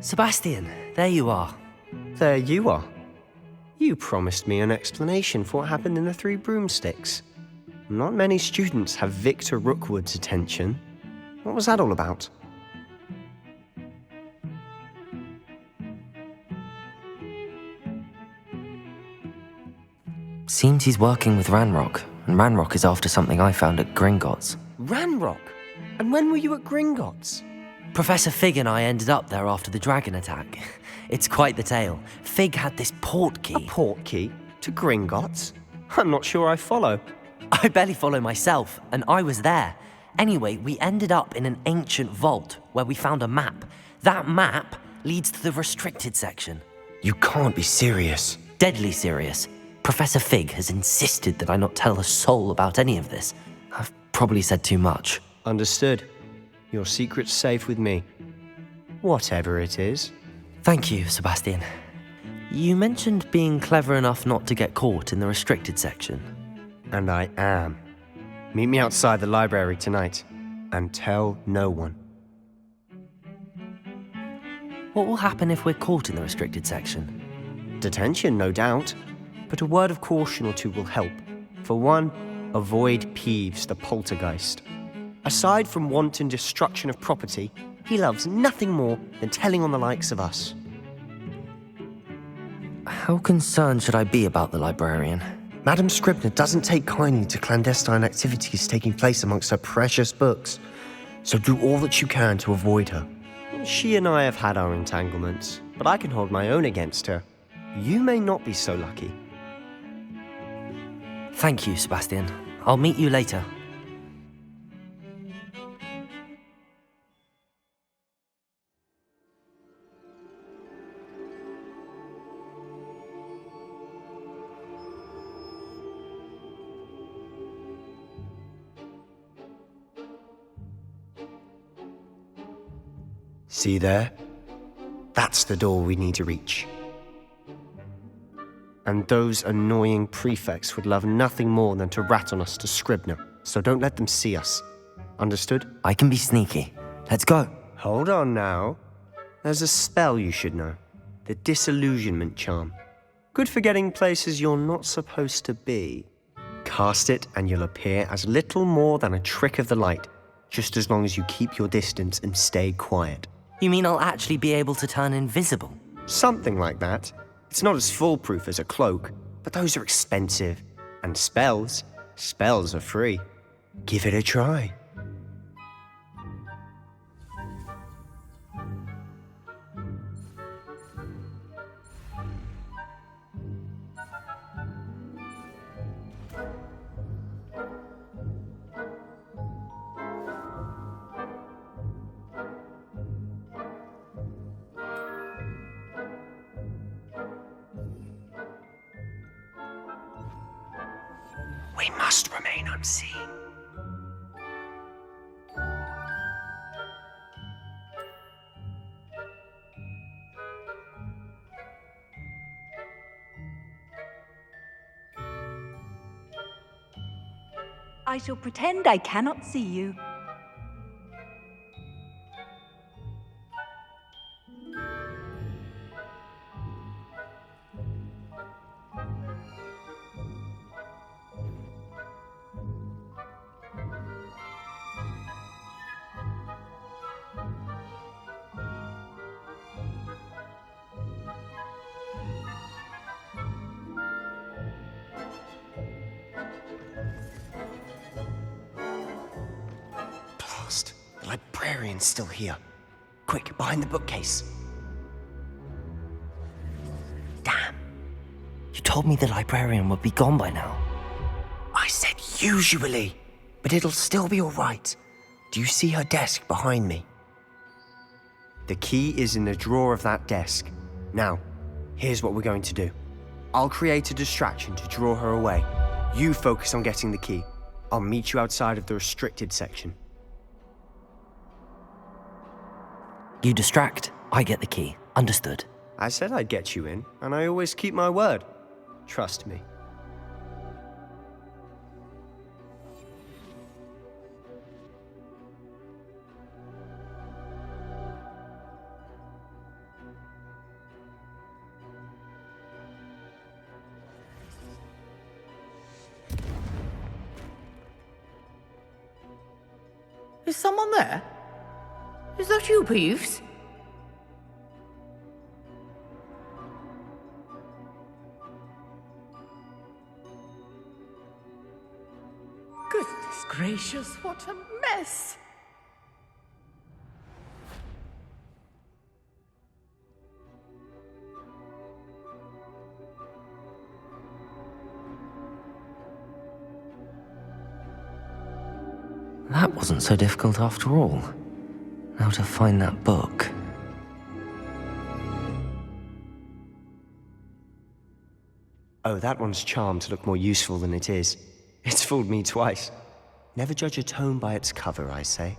Sebastian, there you are. There you are. You promised me an explanation for what happened in the Three Broomsticks. Not many students have Victor Rookwood's attention. What was that all about? Seems he's working with Ranrock, and Ranrock is after something I found at Gringotts. Ranrock? And when were you at Gringotts? Professor Fig and I ended up there after the dragon attack. It's quite the tale. Fig had this portkey. A portkey? To Gringotts? I'm not sure I follow. I barely follow myself, and I was there. Anyway, we ended up in an ancient vault where we found a map. That map leads to the restricted section. You can't be serious. Deadly serious. Professor Fig has insisted that I not tell a soul about any of this. I've probably said too much. Understood. Your secret's safe with me. Whatever it is. Thank you, Sebastian. You mentioned being clever enough not to get caught in the restricted section. And I am. Meet me outside the library tonight, and tell no one. What will happen if we're caught in the restricted section? Detention, no doubt. But a word of caution or two will help. For one, avoid Peeves the poltergeist. Aside from wanton destruction of property, he loves nothing more than telling on the likes of us. How concerned should I be about the librarian? Madam Scribner doesn't take kindly to clandestine activities taking place amongst her precious books, so do all that you can to avoid her. She and I have had our entanglements, but I can hold my own against her. You may not be so lucky. Thank you, Sebastian. I'll meet you later. See there? That's the door we need to reach. And those annoying prefects would love nothing more than to rat on us to Scribner, so don't let them see us. Understood? I can be sneaky. Let's go. Hold on now. There's a spell you should know. The Disillusionment Charm. Good for getting places you're not supposed to be. Cast it and you'll appear as little more than a trick of the light, just as long as you keep your distance and stay quiet. You mean I'll actually be able to turn invisible? Something like that. It's not as foolproof as a cloak, but those are expensive. And spells are free. Give it a try. We must remain unseen. I shall pretend I cannot see you. The librarian's still here. Quick, behind the bookcase. Damn. You told me the librarian would be gone by now. I said usually, but it'll still be all right. Do you see her desk behind me? The key is in the drawer of that desk. Now, here's what we're going to do. I'll create a distraction to draw her away. You focus on getting the key. I'll meet you outside of the restricted section. You distract, I get the key. Understood. I said I'd get you in, and I always keep my word. Trust me. Is someone there? Is that you, Peeves? Goodness gracious, what a mess! That wasn't so difficult after all. Now to find that book. Oh, that one's charmed to look more useful than it is. It's fooled me twice. Never judge a tome by its cover, I say.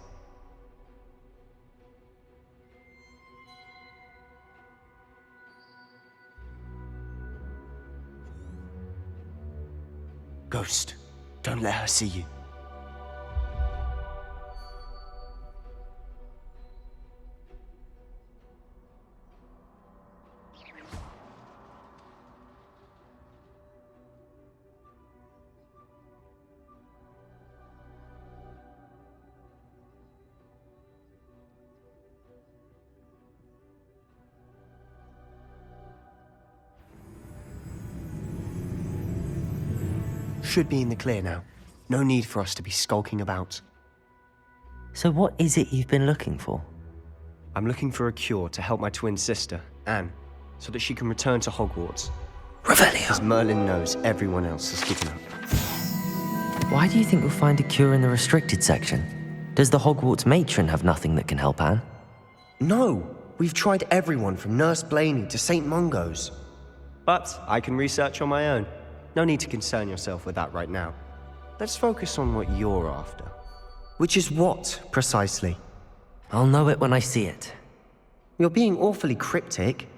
Ghost, don't let her see you. Should be in the clear now. No need for us to be skulking about. So what is it you've been looking for? I'm looking for a cure to help my twin sister, Anne, so that she can return to Hogwarts. Revelio! As Merlin knows, everyone else has given up. Why do you think we'll find a cure in the restricted section? Does the Hogwarts matron have nothing that can help Anne? No! We've tried everyone from Nurse Blaney to St. Mungo's. But I can research on my own. No need to concern yourself with that right now. Let's focus on what you're after. Which is what, precisely? I'll know it when I see it. You're being awfully cryptic.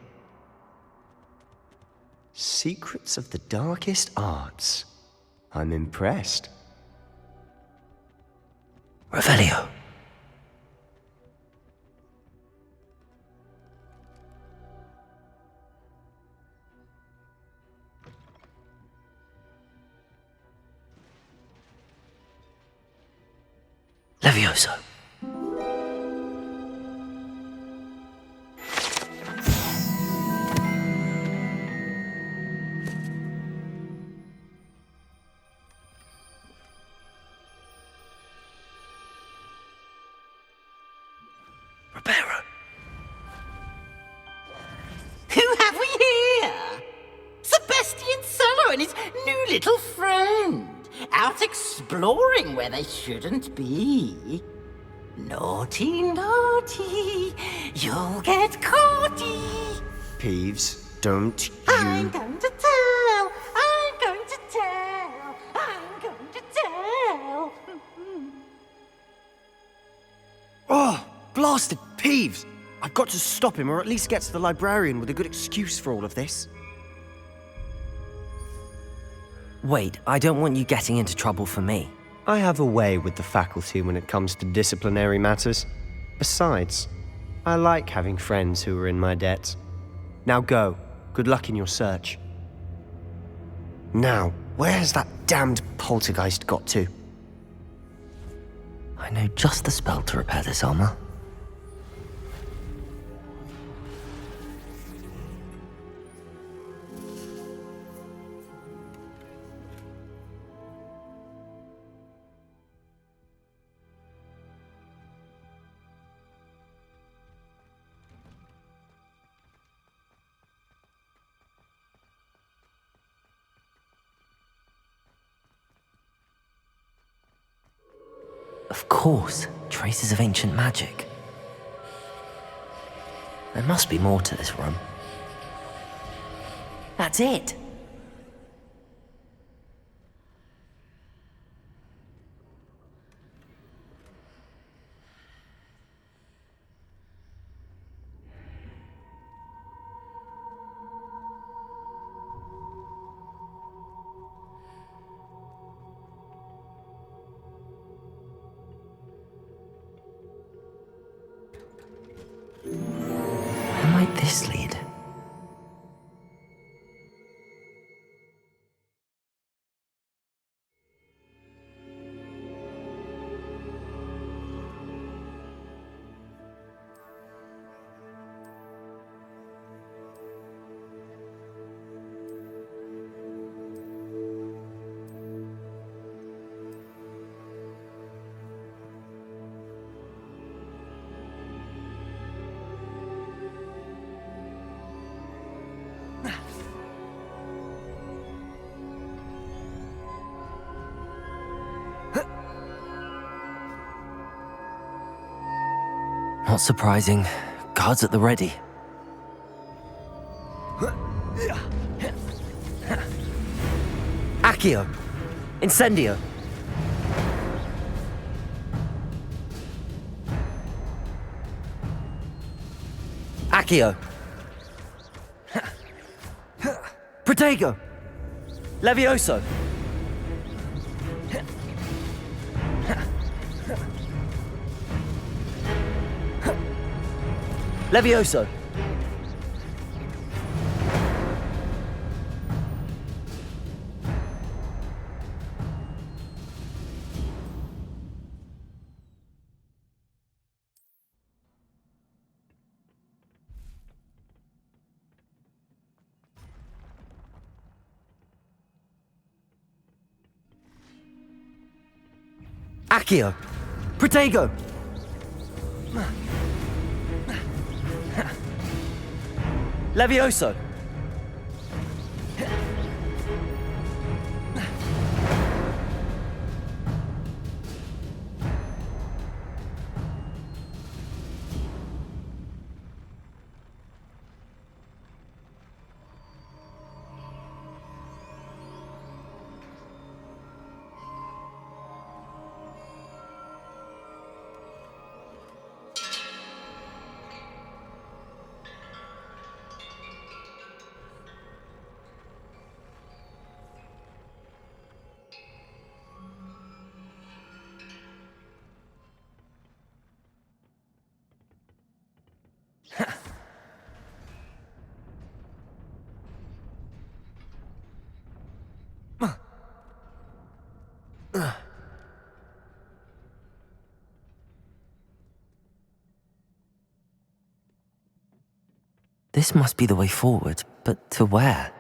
Secrets of the darkest arts. I'm impressed. Revelio. Levioso. Reparo. Who have we here? Sebastian Solo and his new little friend. Out exploring where they shouldn't be. Naughty, naughty, you'll get caughty. Peeves, don't you... I'm going to tell, I'm going to tell, I'm going to tell. Oh, blasted Peeves! I've got to stop him, or at least get to the librarian with a good excuse for all of this. Wait, I don't want you getting into trouble for me. I have a way with the faculty when it comes to disciplinary matters. Besides, I like having friends who are in my debt. Now go. Good luck in your search. Now, where has that damned poltergeist got to? I know just the spell to repair this armor. Of course, traces of ancient magic. There must be more to this room. That's it! Where might this lead? Not surprising. Guards at the ready. Accio! Incendio! Accio! Protego! Levioso! Levioso! Accio! Protego! Levioso! This must be the way forward, but to where?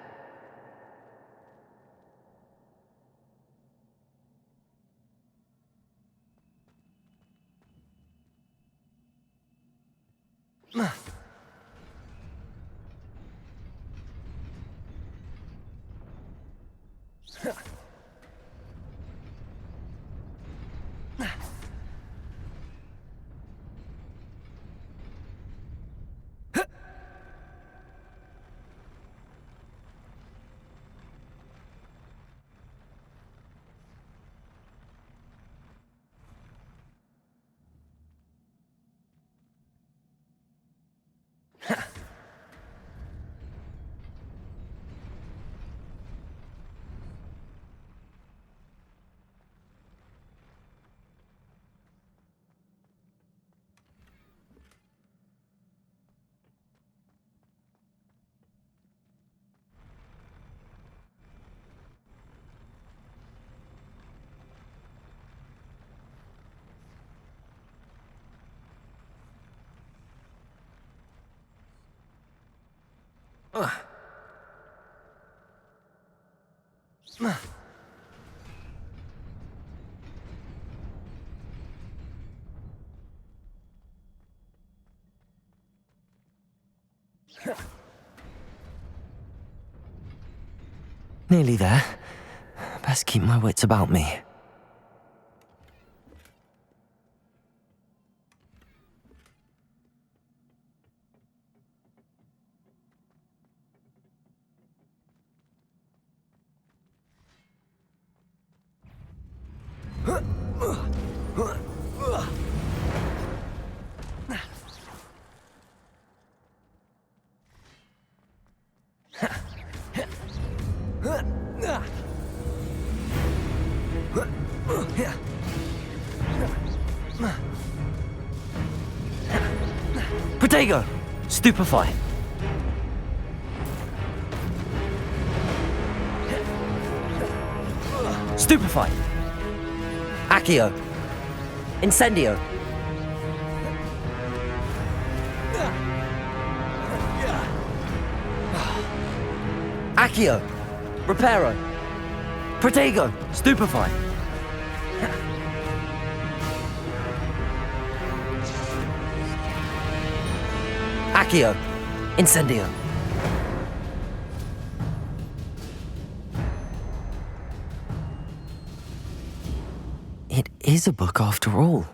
Nearly there. Best keep my wits about me. Protego! Stupefy! Stupefy! Accio! Incendio! Accio! Reparo! Protego! Stupefy! Accio! Incendio! It is a book after all.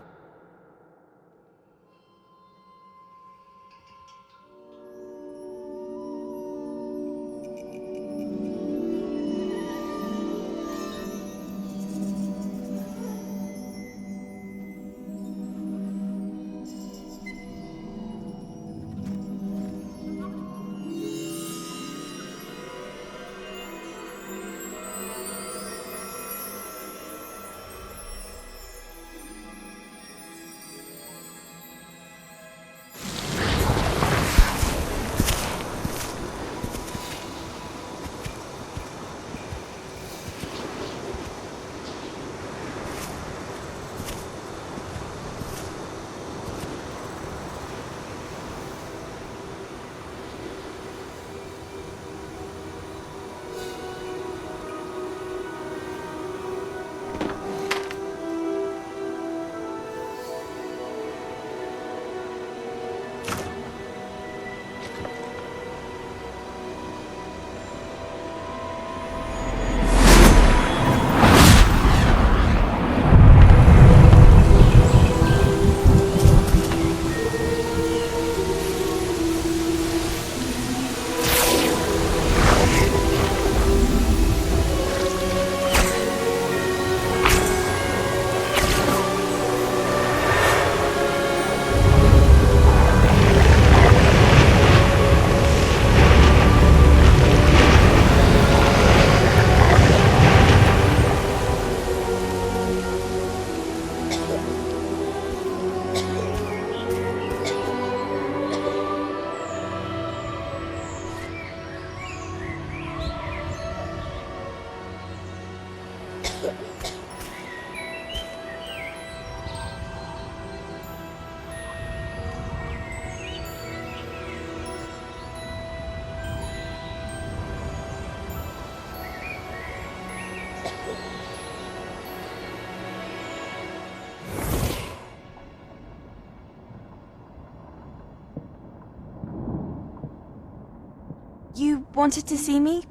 You wanted to see me?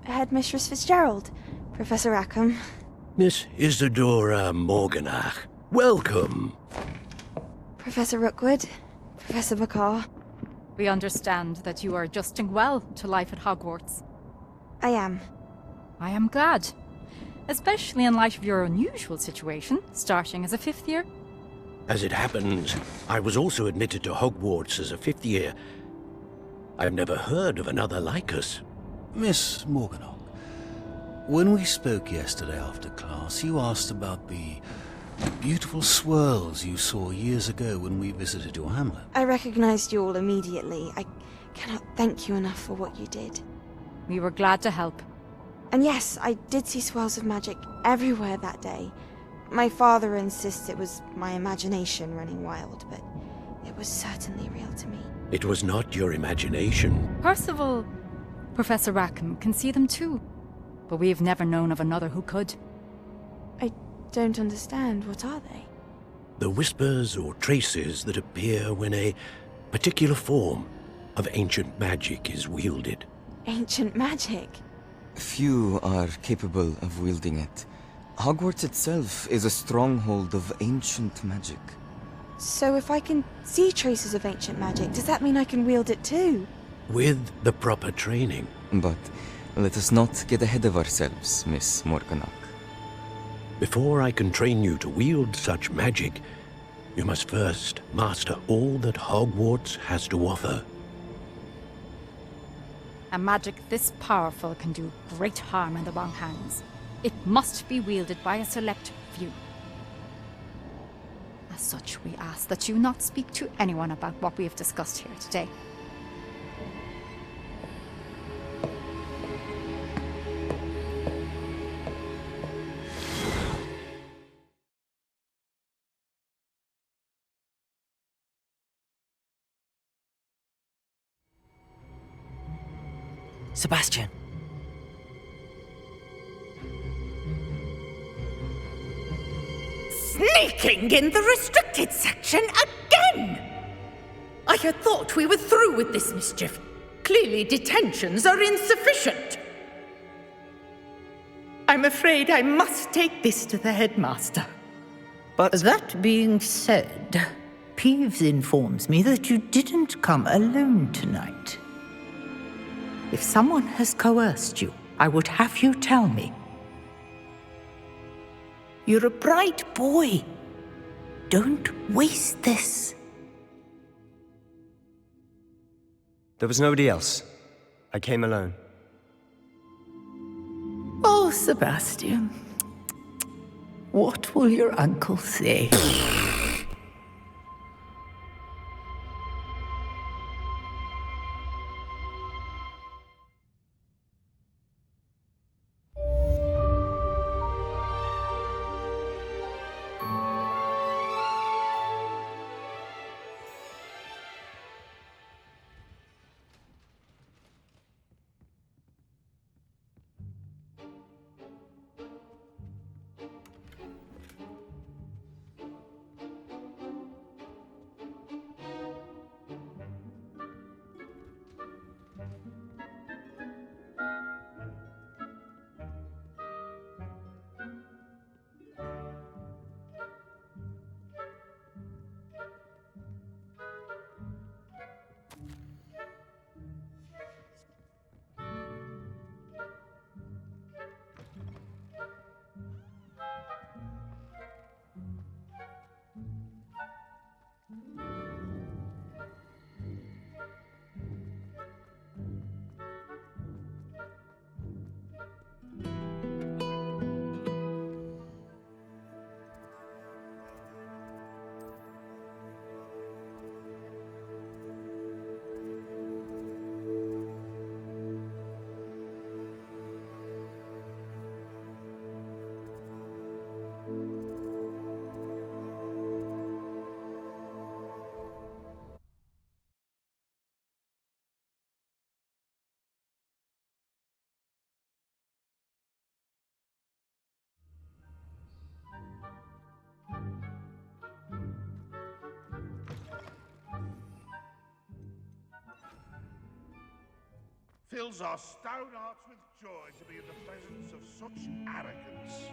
Headmistress Fitzgerald, Professor Rackham. Miss Isadora Morganach, welcome. Professor Rookwood, Professor Bakar. We understand that you are adjusting well to life at Hogwarts. I am. I am glad. Especially in light of your unusual situation, starting as a fifth year. As it happens, I was also admitted to Hogwarts as a fifth year. I've never heard of another like us. Miss Morganach, when we spoke yesterday after class, you asked about the beautiful swirls you saw years ago when we visited your hamlet. I recognized you all immediately. I cannot thank you enough for what you did. We were glad to help. And yes, I did see swirls of magic everywhere that day. My father insists it was my imagination running wild, but it was certainly real to me. It was not your imagination. Percival, Professor Rackham can see them too. But we have never known of another who could. I don't understand. What are they? The whispers or traces that appear when a particular form of ancient magic is wielded. Ancient magic? Few are capable of wielding it. Hogwarts itself is a stronghold of ancient magic. So if I can see traces of ancient magic, does that mean I can wield it too? With the proper training. But let us not get ahead of ourselves, Miss Morganach. Before I can train you to wield such magic, you must first master all that Hogwarts has to offer. A magic this powerful can do great harm in the wrong hands. It must be wielded by a select few. As such, we ask that you not speak to anyone about what we have discussed here today. Sebastian. Sneaking in the restricted section again! I had thought we were through with this mischief. Clearly detentions are insufficient. I'm afraid I must take this to the headmaster. But That being said, Peeves informs me that you didn't come alone tonight. If someone has coerced you, I would have you tell me. You're a bright boy. Don't waste this. there was nobody else. I came alone. Oh, Sebastian. What will your uncle say? fills our stone hearts with joy to be in the presence of such arrogance.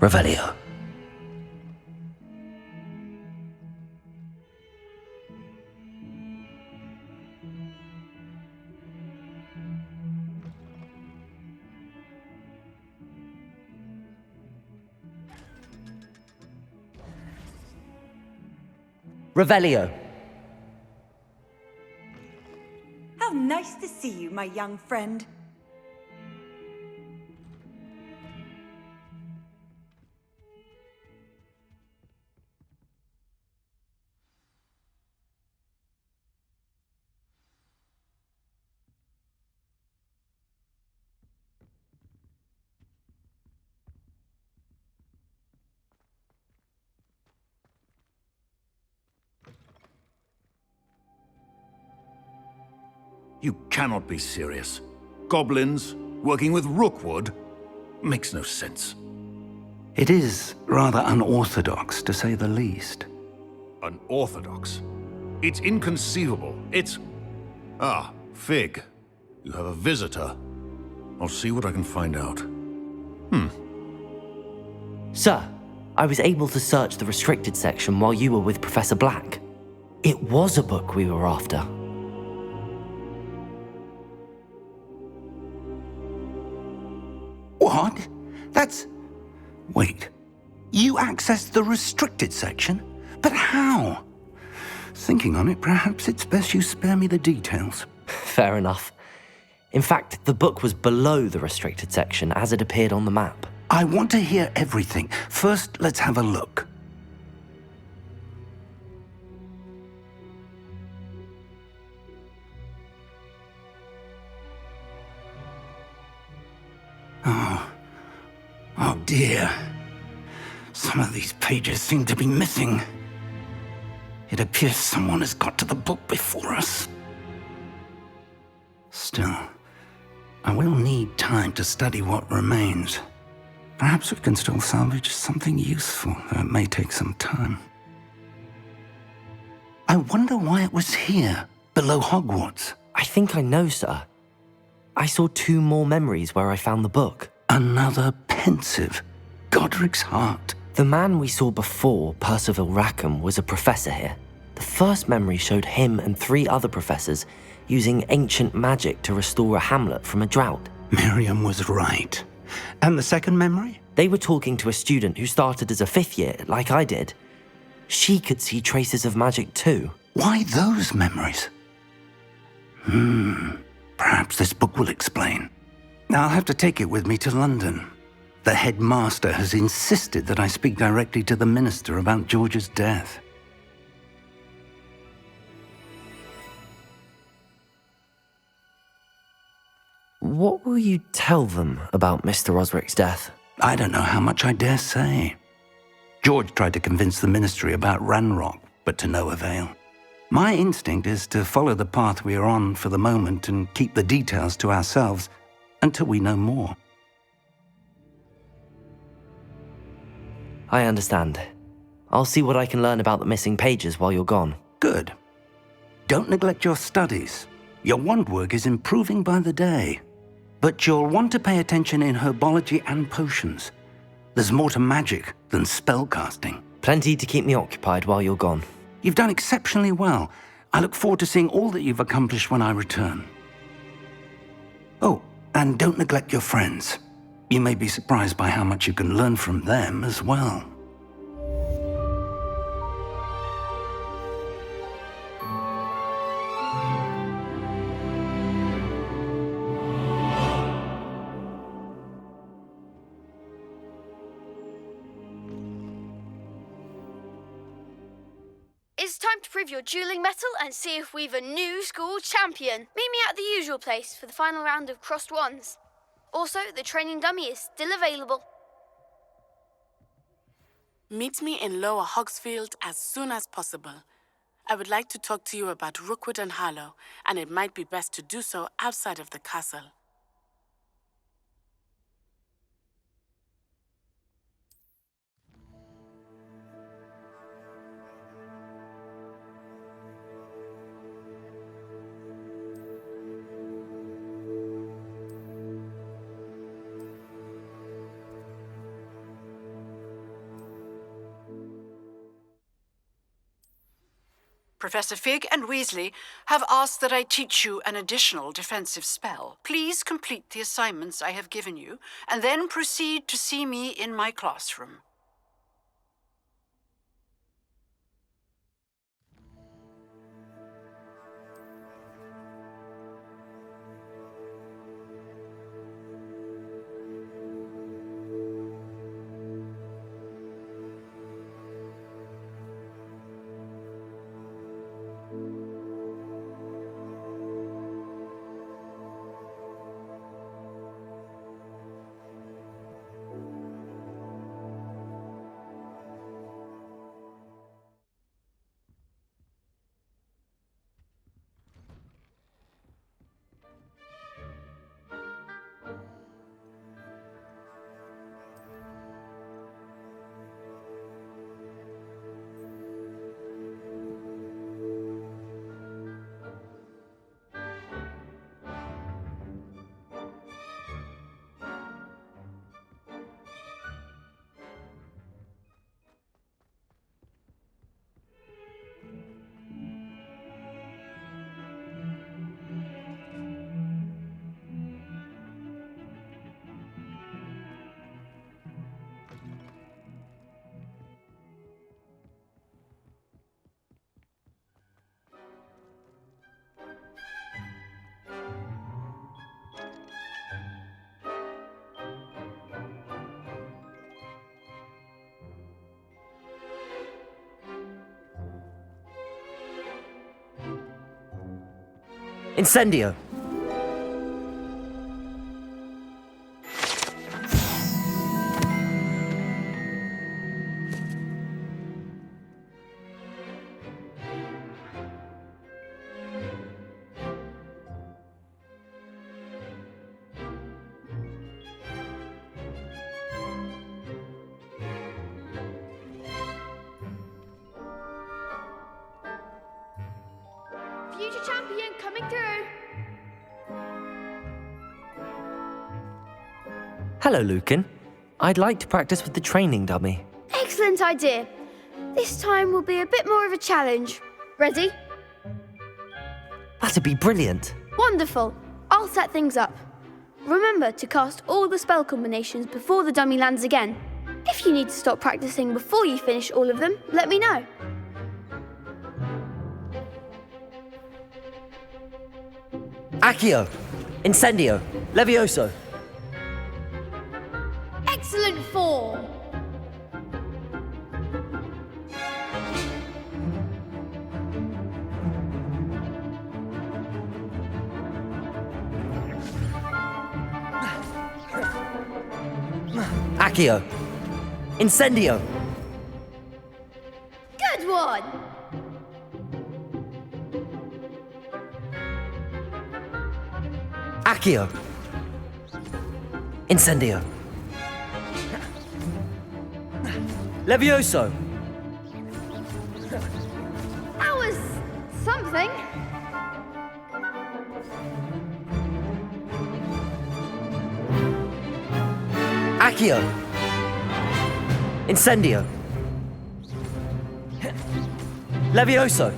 Revelio. Revelio. How nice to see you, my young friend. You cannot be serious. Goblins working with Rookwood? Makes no sense. It is rather unorthodox, to say the least. Unorthodox? It's inconceivable. It's... Ah, Fig. You have a visitor. I'll see what I can find out. Sir, I was able to search the restricted section while you were with Professor Black. It was a book we were after. What? That's... Wait. You accessed the restricted section? But how? Thinking on it, perhaps it's best you spare me the details. Fair enough. In fact, the book was below the restricted section as it appeared on the map. I want to hear everything. First, let's have a look. Oh dear. Some of these pages seem to be missing. It appears someone has got to the book before us. Still, I will need time to study what remains. Perhaps we can still salvage something useful, though it may take some time. I wonder why it was here, below Hogwarts. I think I know, sir. I saw 2 more memories where I found the book. Another pensive. Godric's heart. The man we saw before, Percival Rackham, was a professor here. The first memory showed him and 3 other professors using ancient magic to restore a hamlet from a drought. Miriam was right. And the second memory? They were talking to a student who started as a 5th year, like I did. She could see traces of magic too. Why those memories? Perhaps this book will explain. I'll have to take it with me to London. The headmaster has insisted that I speak directly to the minister about George's death. What will you tell them about Mr. Osric's death? I don't know how much I dare say. George tried to convince the ministry about Ranrock, but to no avail. My instinct is to follow the path we are on for the moment and keep the details to ourselves until we know more. I understand. I'll see what I can learn about the missing pages while you're gone. Good. Don't neglect your studies. Your wand work is improving by the day. But you'll want to pay attention in herbology and potions. There's more to magic than spellcasting. Plenty to keep me occupied while you're gone. You've done exceptionally well. I look forward to seeing all that you've accomplished when I return. Oh, and don't neglect your friends. You may be surprised by how much you can learn from them as well. Is It's time to prove your dueling mettle and see if we've a new school champion. Meet me at the usual place for the final round of Crossed Wands. Also, the training dummy is still available. Meet me in Lower Hogsfield as soon as possible. I would like to talk to you about Rookwood and Harlow, and it might be best to do so outside of the castle. Professor Fig and Weasley have asked that I teach you an additional defensive spell. Please complete the assignments I have given you, and then proceed to see me in my classroom. Incendio! Future champion coming through. Hello, Lucan. I'd like to practice with the training dummy. Excellent idea. This time will be a bit more of a challenge. Ready? That'd be brilliant. Wonderful. I'll set things up. Remember to cast all the spell combinations before the dummy lands again. If you need to stop practicing before you finish all of them, let me know. Accio! Incendio! Levioso! Excellent form. Accio! Incendio! Good one. Accio! Incendio! Levioso! That was something. Accio! Incendio! Levioso!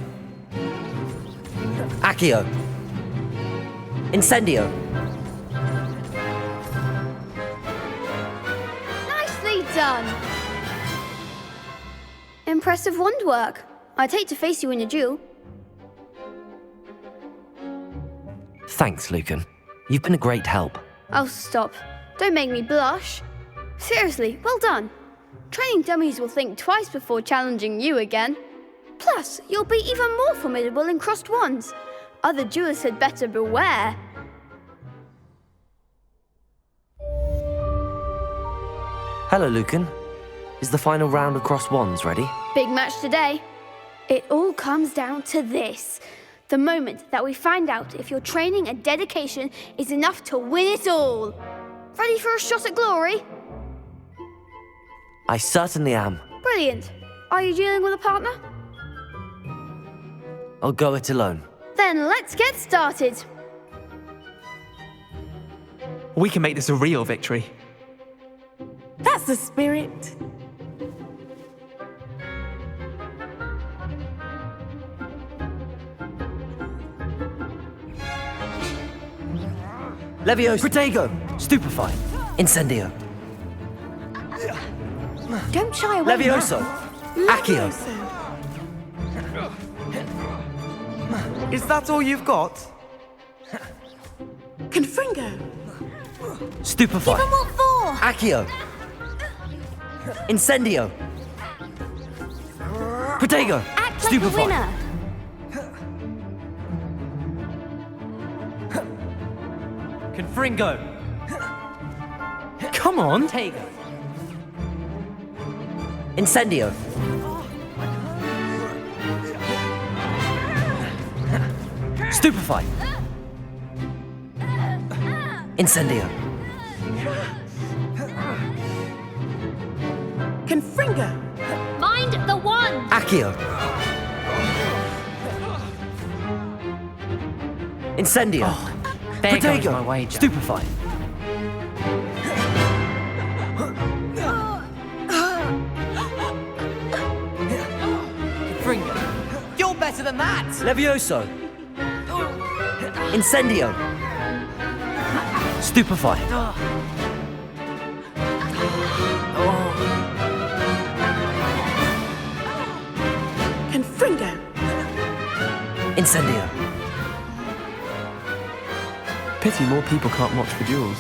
Accio! Incendio! Nicely done. Impressive wand work. I'd hate to face you in a duel. Thanks, Lucan. You've been a great help. Oh, stop. Don't make me blush. Seriously, well done. Training dummies will think twice before challenging you again. Plus, you'll be even more formidable in Crosswands. Other duelists had better beware. Hello, Lucan. Is the final round of Crosswands ready? Big match today. It all comes down to this. The moment that we find out if your training and dedication is enough to win it all. Ready for a shot at glory? I certainly am. Brilliant. Are you dealing with a partner? I'll go it alone. Then let's get started. We can make this a real victory. That's the spirit. Levioso! Protego! Stupefy! Incendio! Don't shy away. Levioso! Accio! Is that all you've got? Confringo. Stupefy! Give him what for? Accio! Incendio! Protego! Act Stupefy! like a winner. Confringo! Come on! Protego! Incendio! Stupefy! Incendio! Confringo. Mind the one! Accio! Incendio! There goes Protego! my wager. Stupefy! Confringo. You're better than that! Levioso! Incendio! Stupefy! Confringo. Incendio! Pity more people can't watch the duels.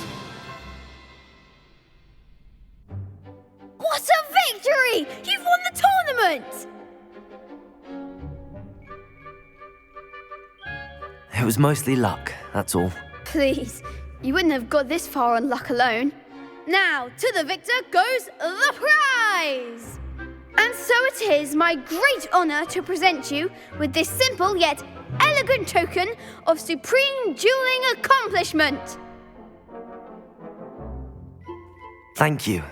What a victory! You've won the tournament! It was mostly luck, that's all. Please, you wouldn't have got this far on luck alone. Now, to the victor goes the prize! And so it is my great honour to present you with this simple yet elegant token of supreme dueling accomplishment. Thank you.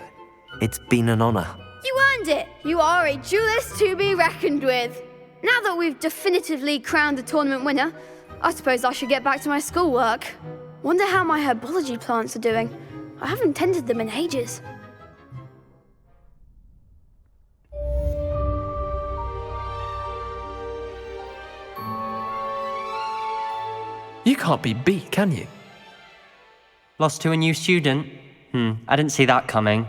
It's been an honour. You earned it. You are a duelist to be reckoned with. Now that we've definitively crowned the tournament winner, I suppose I should get back to my schoolwork. Wonder how my herbology plants are doing. I haven't tended them in ages. You can't be beat, can you? Lost to a new student? I didn't see that coming.